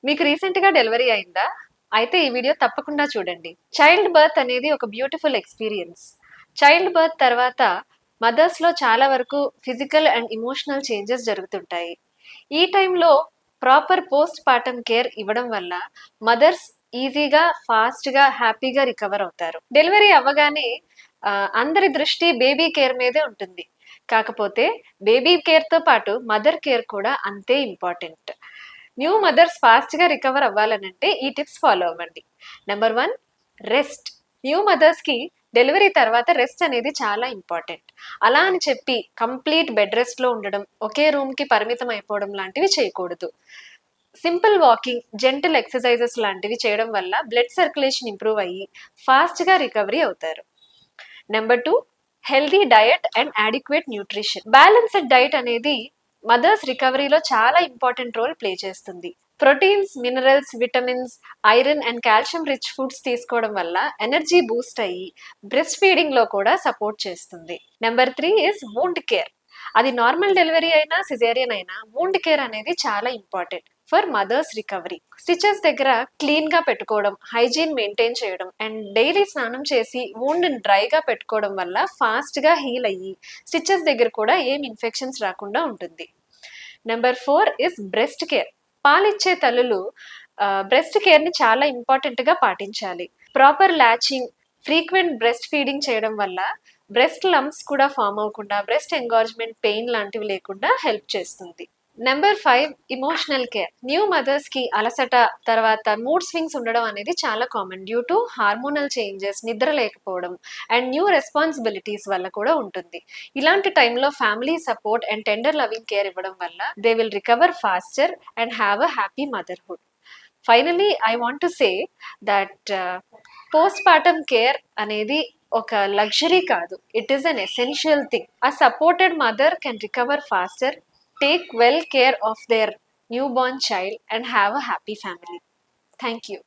మీకు రీసెంట్‌గా డెలివరీ అయిందా? అయితే ఈ వీడియో తప్పకుండా చూడండి. చైల్డ్ బర్త్ అనేది ఒక బ్యూటిఫుల్ ఎక్స్‌పీరియన్స్. చైల్డ్ బర్త్ తర్వాత మదర్స్‌లో చాలా వరకు ఫిజికల్ అండ్ ఎమోషనల్ చేంజెస్ జరుగుతుంటాయి. ఈ టైంలో ప్రాపర్ పోస్ట్ పార్టమ్ కేర్ ఇవ్వడం వల్ల మదర్స్ ఈజీగా, ఫాస్ట్‌గా, హ్యాపీగా రికవర్ అవుతారు. డెలివరీ అవ్వగానే అందరి దృష్టి బేబీ కేర్ మీదే ఉంటుంది. కాకపోతే బేబీ కేర్‌తో పాటు మదర్ కేర్ కూడా అంతే ఇంపార్టెంట్. న్యూ మదర్స్ ఫాస్ట్‌గా రికవర్ అవ్వాలనంటే ఈ టిప్స్ ఫాలో అవ్వండి. Number 1, rest. న్యూ మదర్స్‌కి డెలివరీ తర్వాత రెస్ట్ అనేది చాలా ఇంపార్టెంట్. అలా అని చెప్పి కంప్లీట్ బెడ్ రెస్ట్‌లో ఉండడం, ఒకే రూమ్‌కి పరిమితం అయిపోవడం లాంటివి చేయకూడదు. సింపుల్ వాకింగ్, జెంటిల్ ఎక్సర్‌సైజెస్ లాంటివి చేయడం వల్ల బ్లడ్ సర్క్యులేషన్ ఇంప్రూవ్ అయ్యి ఫాస్ట్‌గా రికవరీ అవుతారు. Number 2, healthy diet and adequate nutrition. Balanced diet అనేది మదర్స్ రికవరీలో చాలా ఇంపార్టెంట్ రోల్ ప్లే చేస్తుంది. Proteins, minerals, vitamins, iron and calcium rich foods తీసుకోవడం వల్ల ఎనర్జీ బూస్ట్ అయ్యి బ్రెస్ట్ ఫీడింగ్ లో కూడా సపోర్ట్ చేస్తుంది. Number 3 is wound care. అది నార్మల్ డెలివరీ అయినా సిజేరియన్ అయినా వూండ్ కేర్ అనేది చాలా important for mothers recovery. Stitches దగ్గర క్లీన్ గా పెట్టుకోవడం, హైజీన్ మెయింటైన్ చేయడం అండ్ డైలీ స్నానం చేసి వూండ్ డ్రైగా పెట్టుకోవడం వల్ల ఫాస్ట్ గా హీల్ అయ్యి స్టిచెస్ దగ్గర కూడా ఏం ఇన్ఫెక్షన్స్ రాకుండా ఉంటుంది. Number 4 is breast care. పాలిచ్చే తల్లులు బ్రెస్ట్ కేర్ ని చాలా ఇంపార్టెంట్ గా పాటించాలి. Proper latching, frequent breast feeding చేయడం వల్ల బ్రెస్ట్ లంప్స్ కూడా ఫామ్ అవ్వకుండా, బ్రెస్ట్ ఎంగార్జ్మెంట్, పెయిన్ లాంటివి లేకుండా హెల్ప్ చేస్తుంది. Number 5, emotional care. New mothers కి అలసట, తర్వాత మూడ్ స్వింగ్స్ ఉండడం అనేది చాలా common due to hormonal changes, నిద్ర లేకపోవడం అండ్ న్యూ రెస్పాన్సిబిలిటీస్ వల్ల కూడా ఉంటుంది. ఇలాంటి టైంలో family support and tender loving care ఇవ్వడం వల్ల they will recover faster and have a happy motherhood. Finally I want to say that postpartum care అనేది ఒక లగ్జరీ కాదు, it is an essential thing. A supported mother can recover faster, take well care of their newborn child, and have a happy family. Thank you.